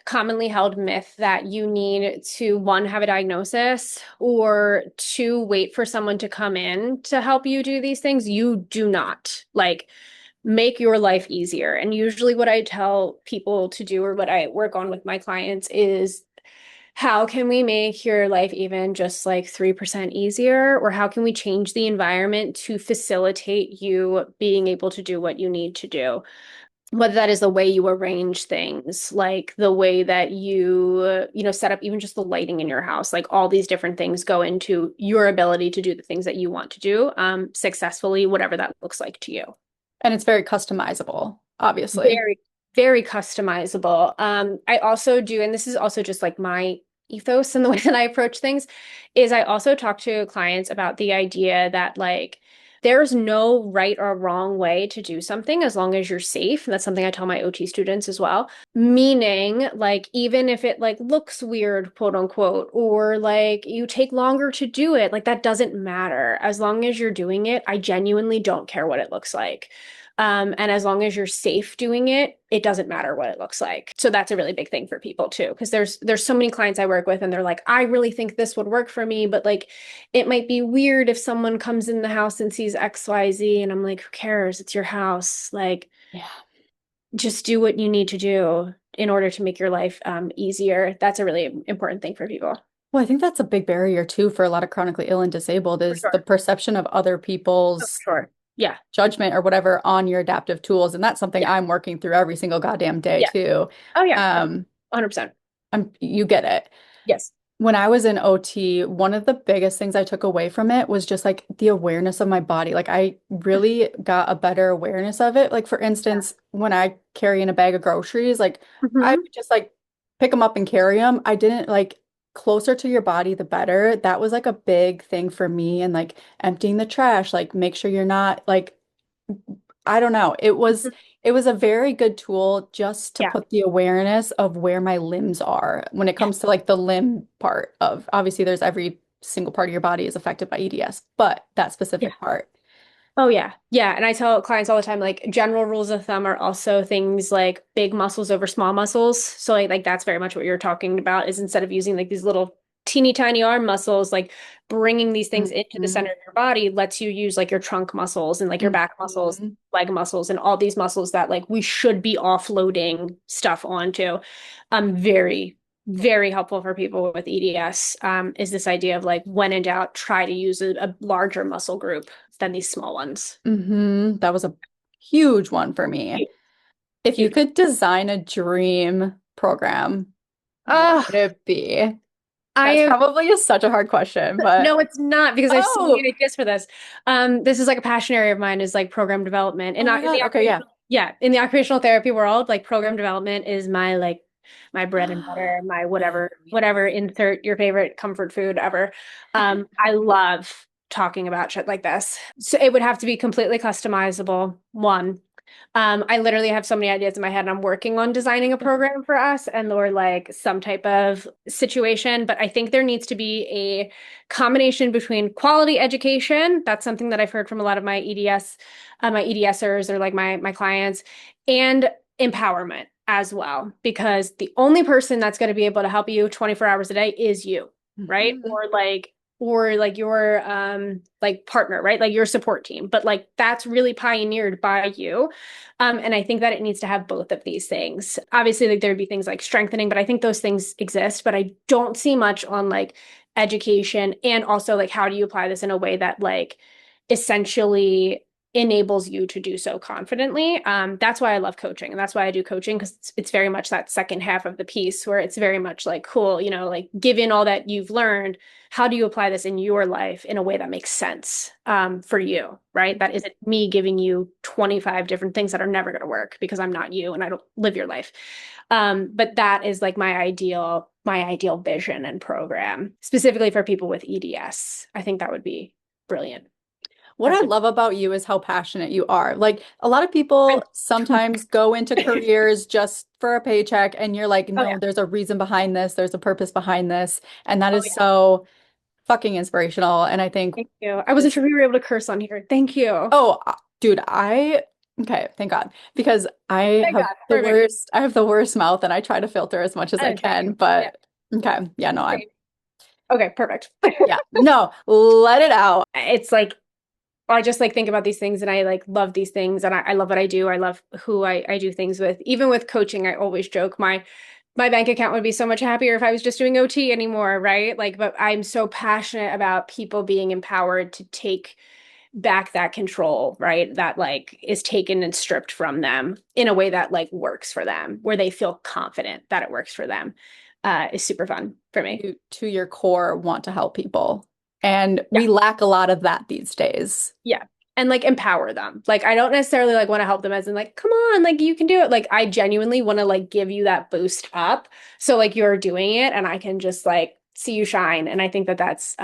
commonly held myth that you need to one, have a diagnosis or two, wait for someone to come in to help you do these things. You do not. Like make your life easier. And usually what I tell people to do or what I work on with my clients is how can we make your life even just like 3% easier? Or how can we change the environment to facilitate you being able to do what you need to do? Whether that is the way you arrange things, like the way that you set up even just the lighting in your house, like all these different things go into your ability to do the things that you want to do successfully, whatever that looks like to you. And it's very customizable, obviously. Very, very customizable. I also do, and this is also just like my ethos and the way that I approach things, is I also talk to clients about the idea that like there's no right or wrong way to do something as long as you're safe. And that's something I tell my OT students as well. Meaning, like, even if it like looks weird, quote unquote, or like you take longer to do it, like that doesn't matter. As long as you're doing it, I genuinely don't care what it looks like. And as long as you're safe doing it, it doesn't matter what it looks like. So that's a really big thing for people too, because there's so many clients I work with and they're like, I really think this would work for me, but like it might be weird if someone comes in the house and sees XYZ. And I'm like, who cares? It's your house. Like, Yeah. just do what you need to do in order to make your life easier. That's a really important thing for people. Well, I think that's a big barrier too for a lot of chronically ill and disabled For is the sure. perception of other Oh, for people's sure. Yeah. judgment or whatever on your adaptive tools. And that's something Yeah. I'm working through every single goddamn day Yeah. too. Oh, yeah. Um, 100%. you get it. Yes. When I was in OT, one of the biggest things I took away from it was just like the awareness of my body. Like I really got a better awareness of it. Like for instance, when I carry in a bag of groceries, like I Hmm. would just like pick them up and carry them. I didn't like closer to your body, the better. That was like a big thing for me and like emptying the trash, like make sure you're not like I don't know. It was a very good tool just to Yeah. put the awareness of where my limbs are when it Yeah. comes to like the limb part of obviously there's every single part of your body is affected by EDS, but that Yeah. specific part. Oh yeah. Yeah. And I tell clients all the time, like general rules of thumb are also things like big muscles over small muscles. So like that's very much what you're talking about is instead of using like these little teeny tiny arm muscles, like bringing these things into the Mhm. center of your body lets you use like your trunk muscles and like your back muscles, Mhm. leg muscles, and all these muscles that like we should be offloading stuff onto. Very, very helpful for people with EDS is this idea of like when in doubt, try to use a larger muscle group than these small ones. That was a huge one for me. Huge, If you huge. could design a dream program, what Uh, would it be? I That's am probably such a hard question, but no, it's not because I have so oh, many ideas for this. This is like a passion area of mine is like program development. And oh my not in the God. Okay, yeah. occupational, yeah, in the occupational therapy world, like program development is my like my bread and butter, my whatever, insert your favorite comfort food ever. I love talking about shit like this. So it would have to be completely customizable, one. I literally have so many ideas in my head, and I'm working on designing a program for us and or like some type of situation. But I think there needs to be a combination between quality education. That's something that I've heard from a lot of my EDS, my EDSers or like my clients, and empowerment as well. Because the only person that's going to be able to help you 24 hours a day is you, right? Mhm. Or like your like partner, right? Like your support team. But like that's really pioneered by you. And I think that it needs to have both of these things. Obviously, like there'd be things like strengthening, but I think those things exist, but I don't see much on like education and also like how do you apply this in a way that like essentially enables you to do so confidently. That's why I love coaching and that's why I do coaching because it's very much that second half of the piece where it's very much like cool, like given all that you've learned, how do you apply this in your life in a way that makes sense for you, right? That isn't me giving you 25 different things that are never going to work because I'm not you and I don't live your life. But that is like my ideal vision and program, specifically for people with EDS. I think that would be brilliant. What I love about you is how passionate you are. Like a lot of people sometimes go into careers just for a paycheck, and you're like, Oh no, yeah. there's a reason behind this, there's a purpose behind this. And that Oh is yeah. so fucking inspirational. And I think Thank you. I wasn't just, sure if you were able to curse on here. Thank you. oh, dude, okay, thank God, because Thank God. Perfect. I have the worst mouth and I try to filter as much as I Same. can, Yeah. but okay, yeah, no, Same. Okay, perfect. yeah, no, let it out. It's like I just like think about these things and I like love these things and I love what I do. I love who I do things with. Even with coaching, I always joke my bank account would be so much happier if I was just doing OT anymore, right? Like, but I'm so passionate about people being empowered to take back that control, right? That like is taken and stripped from them in a way that like works for them, where they feel confident that it works for them, is super fun for me. You, to your core, want to help people. And Yeah. we lack a lot of that these days. Yeah. And like empower them. Like I don't necessarily like want to help them as in like, come on, like you can do it. Like I genuinely want to like give you that boost up. So like you're doing it and I can just like see you shine. And I think that that's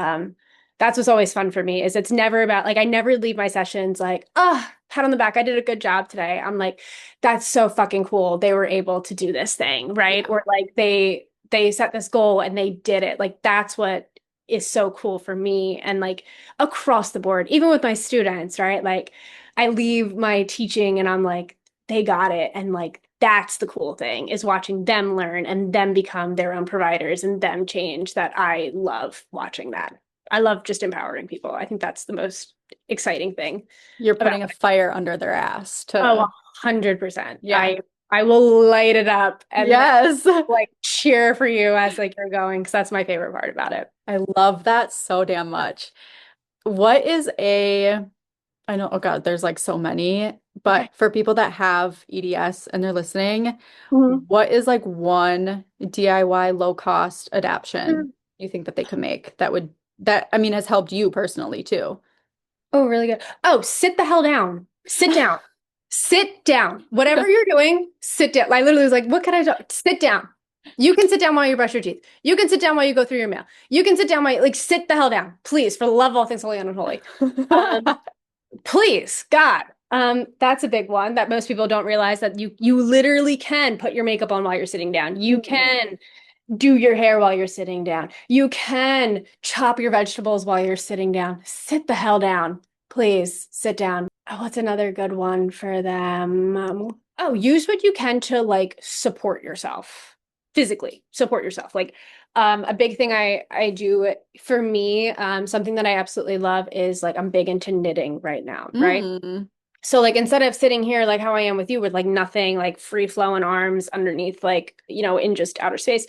what's always fun for me is it's never about like I never leave my sessions like, oh, pat on the back, I did a good job today. I'm like, that's so fucking cool. They were able to do this thing, right? Yeah. Or like they set this goal and they did it. Like that's what is so cool for me and like across the board, even with my students, right? Like I leave my teaching and I'm like, they got it. And like that's the cool thing is watching them learn and them become their own providers and them change that I love watching that. I love just empowering people. I think that's the most exciting thing You're about putting a it. fire under their ass Oh, to, 100%. yeah. I will light it up and then Yes. like cheer for you as like you're going because that's my favorite part about it. I love that so damn much. What is a, I know, oh God, there's like so many, Okay. but for people that have EDS and they're listening, Mhm. what is like one DIY low cost adaptation you think that they could make that would, that, I mean, has helped you personally too? Oh, really good. Oh, sit the hell down. Sit down. Sit down. Whatever you're doing, sit down. I literally was like, what can I do? Sit down. You can sit down while you brush your teeth. You can sit down while you go through your mail. You can sit down while like sit the hell down. Please, for the love of all things holy and unholy. Um, please, God. That's a big one that most people don't realize that you literally can put your makeup on while you're sitting down. You can do your hair while you're sitting down. You can chop your vegetables while you're sitting down. Sit the hell down. Please sit down. Oh, what's another good one for them? Oh, use what you can to like support yourself physically, support yourself. Like a big thing I do for me, something that I absolutely love is like I'm big into knitting right now, right? Mm. So like instead of sitting here like how I am with you with like nothing like free flowing arms underneath like in just outer space,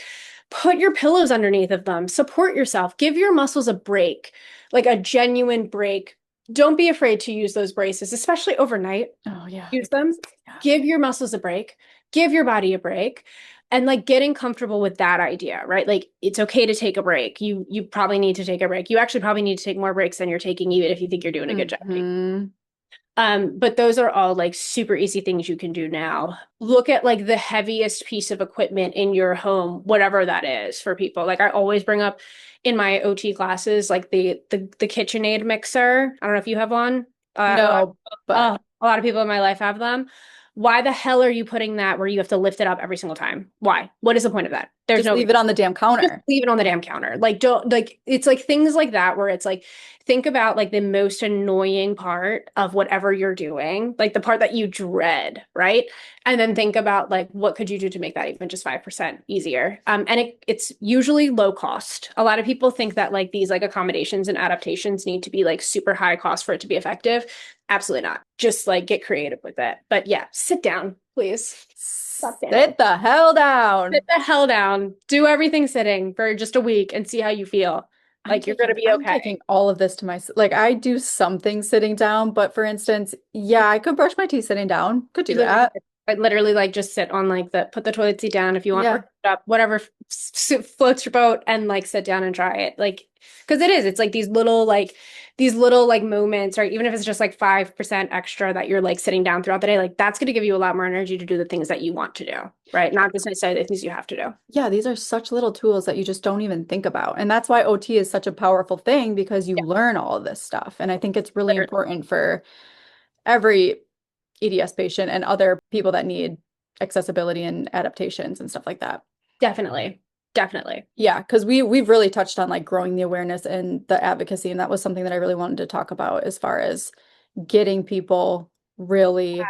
put your pillows underneath of them. Support yourself. Give your muscles a break, like a genuine break. Don't be afraid to use those braces, especially overnight. Oh yeah. Use them. Yeah. Give your muscles a break. Give your body a break. And like getting comfortable with that idea, right? Like it's okay to take a break. You probably need to take a break. You actually probably need to take more breaks than you're taking, even if you think you're doing a good job. Mhm. But those are all like super easy things you can do now. Look at like the heaviest piece of equipment in your home, whatever that is for people. Like I always bring up in my OT classes, like the KitchenAid mixer. I don't know if you have one. No, but A lot of people in my life have them. Why the hell are you putting that where you have to lift it up every single time? Why? What is the point of that? There's just no leave it on the damn just counter. leave it on the damn counter. Like, don't like it's like things like that where it's like, think about like the most annoying part of whatever you're doing, like the part that you dread, right? And then think about like what could you do to make that even just 5% easier. And it's usually low cost. A lot of people think that like these like accommodations and adaptations need to be like super high cost for it to be effective. Absolutely not. Just like get creative with it. But yeah, sit down, please. Stop standing. Sit the hell down. Sit the hell down. Do everything sitting for just a week and see how you feel. Like you're gonna be I'm okay. taking all of this to myself. Like I do something sitting down, but for instance, yeah, I could brush my teeth sitting down. Could do You literally that. I literally like just sit on like put the toilet seat down if you want, or Yeah. sit up, whatever floats your boat, and like sit down and try it. Like, because it's like these little like moments, right? Even if it's just like 5% extra that you're like sitting down throughout the day, like that's going to give you a lot more energy to do the things that you want to do, right? Not just necessarily the things you have to do. Yeah, these are such little tools that you just don't even think about. And that's why OT is such a powerful thing because you Yeah, learn all of this stuff. And I think it's really literally. important for every EDS patient and other people that need accessibility and adaptations and stuff like that. Definitely. Definitely. Yeah, because we've really touched on like growing the awareness and the advocacy, and that was something that I really wanted to talk about as far as getting people really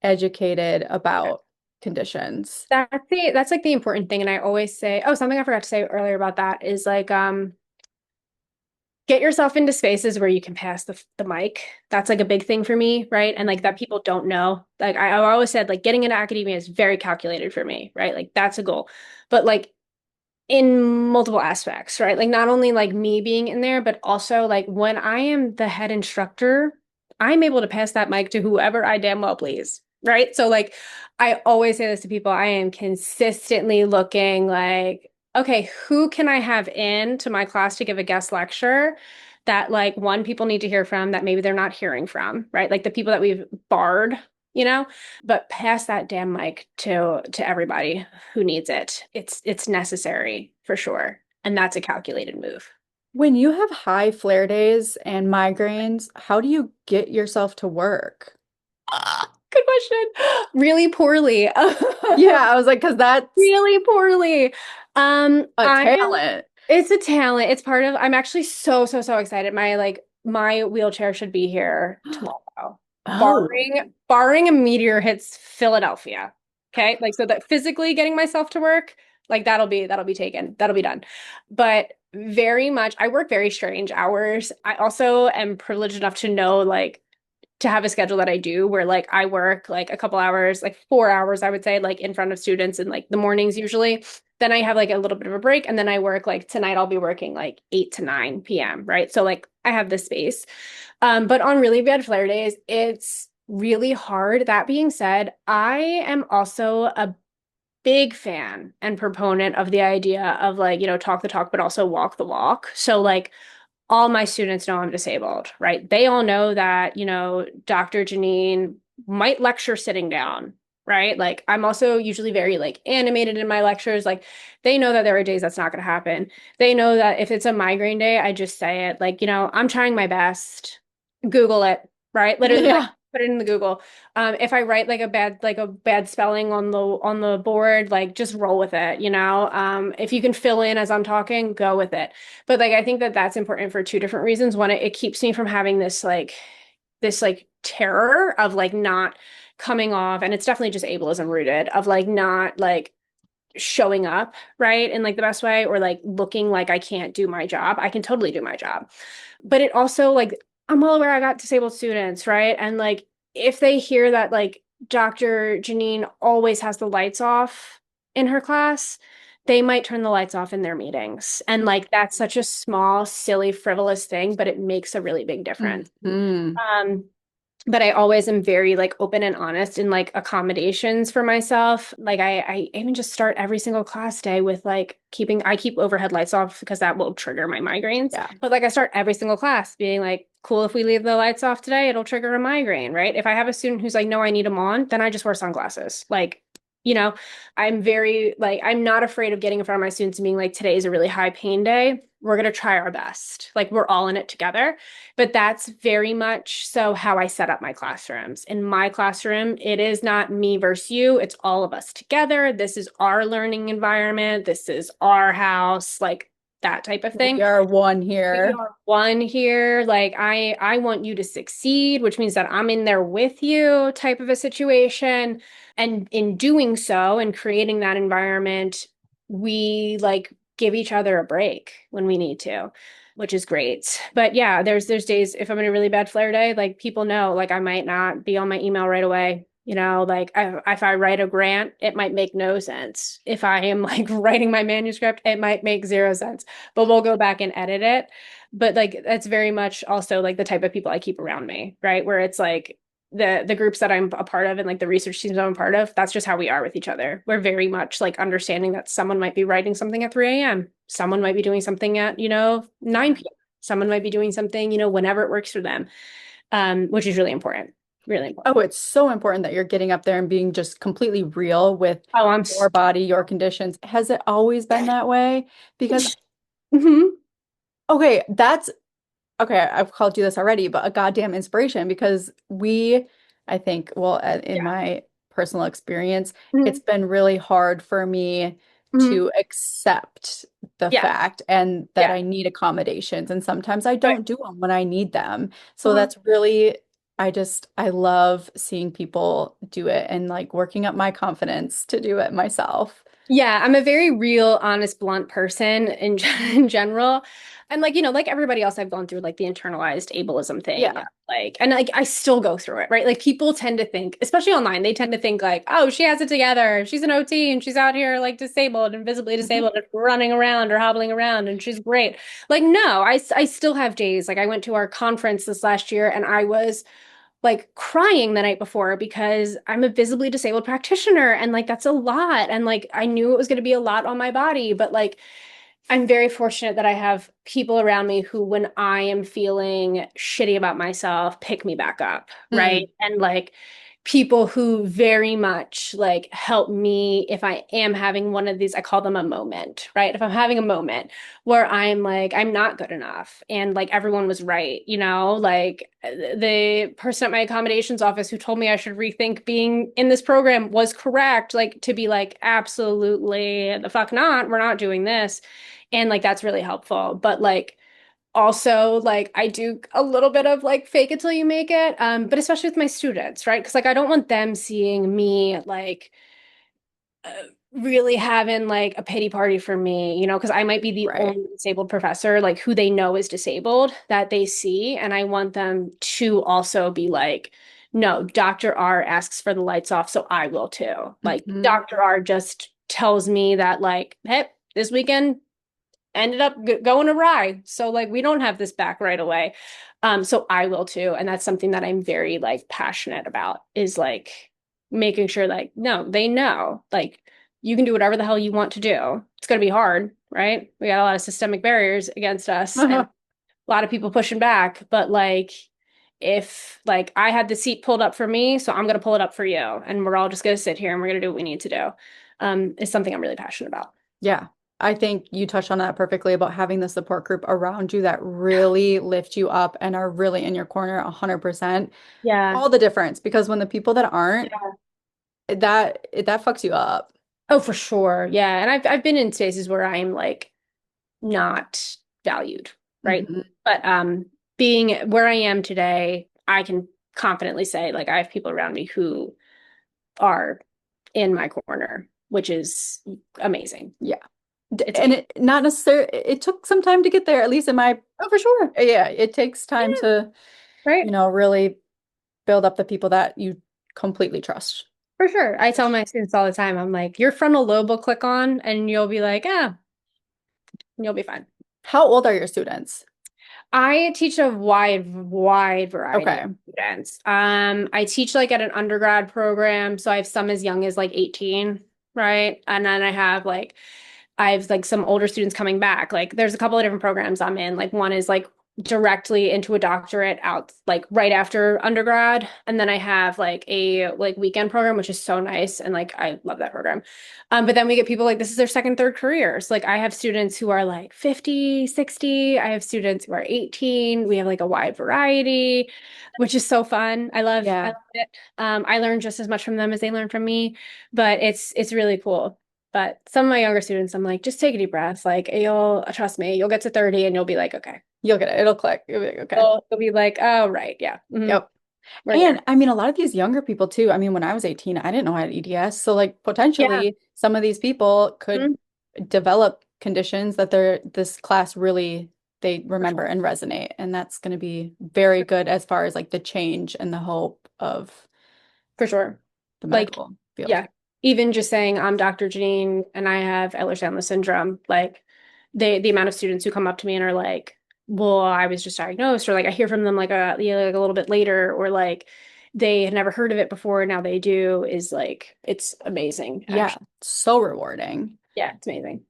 educated about conditions. That's like the important thing. And I always say, oh, something I forgot to say earlier about that is like, get yourself into spaces where you can pass the mic. That's like a big thing for me, right? And like that people don't know. Like I always said, like getting into academia is very calculated for me, right? Like that's a goal. But like in multiple aspects, right? Like not only like me being in there, but also like when I am the head instructor, I'm able to pass that mic to whoever I damn well please, right? So like I always say this to people, I am consistently looking like, okay, who can I have in to my class to give a guest lecture that like one, people need to hear from that maybe they're not hearing from, right? Like the people that we've barred, you know, but pass that damn mic to everybody who needs it. It's necessary for sure. And that's a calculated move. When you have high flare days and migraines, how do you get yourself to work? Good question. Really poorly. Yeah, I was like, because that's Really poorly. a I am talent. It's a talent. It's part of I'm actually so excited. My wheelchair should be here tomorrow. Oh, Barring a meteor hits Philadelphia. Okay? Like so that physically getting myself to work, like that'll be taken. That'll be done. But very much I work very strange hours. I also am privileged enough to know like to have a schedule that I do where like I work like a couple hours, like 4 hours, I would say, like in front of students in like the mornings usually. Then I have like a little bit of a break and then I work like tonight I'll be working like 8 to 9 p.m. Right. So like I have this space. But on really bad flare days, it's really hard. That being said, I am also a big fan and proponent of the idea of like, talk the talk, but also walk the walk. So like all my students know I'm disabled, right? They all know that, Dr. Janine might lecture sitting down, right? Like I'm also usually very like animated in my lectures. Like they know that there are days that's not going to happen. They know that if it's a migraine day, I just say it like, I'm trying my best. Google it, right? Literally like yeah. put it in the Google. If I write like a bad spelling on the board, like just roll with it, if you can fill in as I'm talking, go with it. But like I think that that's important for two different reasons. One, it keeps me from having this like terror of like not coming off, and it's definitely just ableism rooted of like not like showing up right in like the best way or like looking like I can't do my job. I can totally do my job. But it also like I'm well aware I got disabled students, right? And like if they hear that like Dr. Janine always has the lights off in her class, they might turn the lights off in their meetings. And like that's such a small, silly, frivolous thing, but it makes a really big difference. Hmm. Um, but I always am very like open and honest in like accommodations for myself. Like I even just start every single class day with like I keep overhead lights off because that will trigger my migraines. Yeah. But like I start every single class being like, cool, if we leave the lights off today, it'll trigger a migraine, right? If I have a student who's like, no, I need them on, then I just wear sunglasses. Like, you know, I'm very like I'm not afraid of getting in front of my students and being like, today is a really high pain day. We're gonna try our best. Like we're all in it together. But that's very much so how I set up my classrooms. In my classroom, it is not me versus you, it's all of us together. This is our learning environment. This is our house, like that type of We thing. are one We here. are one here. Like I want you to succeed, which means that I'm in there with you type of a situation. And in doing so and creating that environment, we like give each other a break when we need to, which is great. But yeah, there's days if I'm in a really bad flare day, like people know, like I might not be on my email right away. Like if I write a grant, it might make no sense. If I am like writing my manuscript, it might make zero sense, but we'll go back and edit it. But like that's very much also like the type of people I keep around me, right? Where it's like the groups that I'm a part of and like the research teams I'm a part of, that's just how we are with each other. We're very much like understanding that someone might be writing something at 3 a.m. Someone might be doing something at, 9 p.m. Someone might be doing something, whenever it works for them, which is really important. Really important. Oh, it's so important that you're getting up there and being just completely real with Oh, I'm your body, your conditions. Has it always been that way? Because, Mhm. okay, okay, I've called you this already, but a goddamn inspiration because I think, well, in Yeah. my personal experience, it's Mhm. been really hard for me Mhm. to accept the Yeah. fact and that Yeah. I need accommodations. And sometimes I Right. don't do them when I need them. So Mhm. that's really, I love seeing people do it and like working up my confidence to do it myself. Yeah, I'm a very real, honest, blunt person in general. And like, like everybody else, I've gone through like the internalized ableism thing. Yeah. Like, and like I still go through it, right? Like people tend to think, especially online, they tend to think like, oh, she has it together. She's an OT and she's out here like disabled and visibly Mhm. disabled and running around or hobbling around and she's great. Like, no, I still have days. Like I went to our conference this last year and I was like crying the night before because I'm a visibly disabled practitioner and like that's a lot and like I knew it was going to be a lot on my body but like I'm very fortunate that I have people around me who, when I am feeling shitty about myself, pick me back up, right? Mm. And like people who very much like help me if I am having one of these, I call them a moment, right? If I'm having a moment where I'm like, I'm not good enough and like everyone was right, like the person at my accommodations office who told me I should rethink being in this program was correct, like to be like, absolutely the fuck not, we're not doing this and like that's really helpful. But like also like I do a little bit of like fake it till you make it. But especially with my students, right? Because like I don't want them seeing me like uh, really having like a pity party for me, because I might be the Right. only disabled professor like who they know is disabled that they see. And I want them to also be like, no, Dr. R asks for the lights off, so I will too. Like Mhm. Dr. R just tells me that like, hey, this weekend ended up going awry. So like we don't have this back right away. So I will too. And that's something that I'm very like passionate about is like making sure like, no, they know like you can do whatever the hell you want to do. It's going to be hard, right? We got a lot of systemic barriers against us and a lot of people pushing back, but like if like I had the seat pulled up for me, so I'm going to pull it up for you and we're all just going to sit here and we're going to do what we need to do. Is something I'm really passionate about. Yeah, I think you touched on that perfectly about having the support group around you that really lift you up and are really in your corner 100%. Yeah. All the difference because when the people that aren't, Yeah. that fucks you up. Oh, for sure. Yeah. And I've been in spaces where I'm like not valued, right? Mhm. But being where I am today, I can confidently say like I have people around me who are in my corner, which is amazing. Yeah. It's And amazing. it not necessarily it took some time to get there, at least in my Oh, for sure. yeah, it takes time Yeah. to, Right. really build up the people that you completely trust. For sure. I tell my students all the time, I'm like, your frontal lobe will click on and you'll be like, ah, you'll be fine. How old are your students? I teach a wide variety of Okay. students. I teach like at an undergrad program, so I have some as young as like 18, right? And then I have like some older students coming back. Like there's a couple of different programs I'm in. Like one is like directly into a doctorate out like right after undergrad. And then I have like a like weekend program, which is so nice. And like I love that program. But then we get people like this is their second, third careers. Like I have students who are like 50, 60. I have students who are 18. We have like a wide variety, which is so fun. I Yeah. love it. I learn just as much from them as they learn from me, but it's really cool. But some of my younger students, I'm like, just take a deep breath. Like, you'll trust me, you'll get to 30 and you'll be like, okay. You'll get it. It'll click. You'll be like, okay. You'll be like, oh, right. Yeah. Yep. We're And there. I mean, a lot of these younger people too. I mean, when I was 18, I didn't know I had EDS. So like Yeah. potentially some of these people could Mhm. develop conditions that this class really they For remember sure. and resonate. And that's going to be very good as far as like the change and the hope of For sure. the Like, medical field. yeah. Even just saying I'm Dr. Janine and I have Ehlers-Danlos syndrome, like the amount of students who come up to me and are like, well, I was just diagnosed, or like I hear from them like a little bit later, or like they had never heard of it before, now they do, is like, it's amazing, Yeah, actually. so rewarding. Yeah, it's amazing.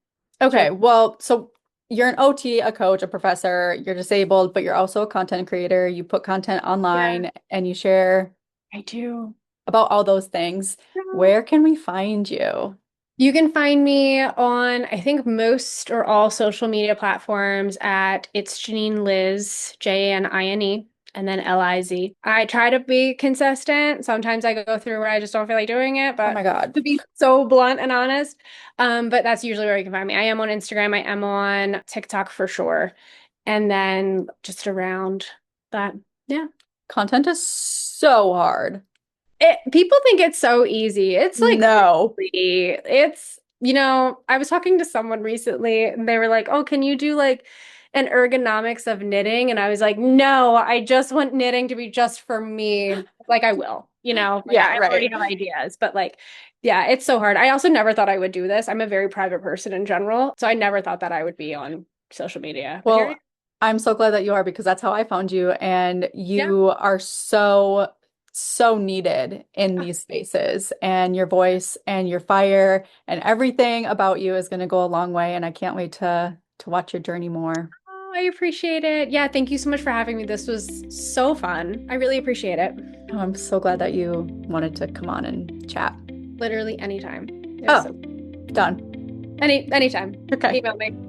So Okay, well, so you're an OT, a coach, a professor, you're disabled, but you're also a content creator. You put content yeah, online and you share I do. about all those things. Where can we find you? You can find me on, I think, most or all social media platforms at It's Janine Liz, Janine, and then Liz. I try to be consistent. Sometimes I go through where I just don't feel like doing it, Oh my but God. to be so blunt and honest, but that's usually where you can find me. I am on Instagram. I am on TikTok for sure. And then just around that. Yeah. Content is so hard. People think it's so easy. It's like No. really, I was talking to someone recently and they were like, "Oh, can you do like an ergonomics of knitting?" And I was like, "No, I just want knitting to be just for me." Like I will, like Yeah, I right. already have ideas, but like, yeah, it's so hard. I also never thought I would do this. I'm a very private person in general, so I never thought that I would be on social media. But here I am. Well, I'm so glad that you are because that's how I found you. And Yeah. you are so, so needed in these spaces. And your voice and your fire and everything about you is going to go a long way. And I can't wait to watch your journey more. Oh, I appreciate it. Yeah, thank you so much for having me. This was so fun. I really appreciate it. Oh, I'm so glad that you wanted to come on and chat. Literally anytime. It was Oh, so done. anytime. Okay. Email me.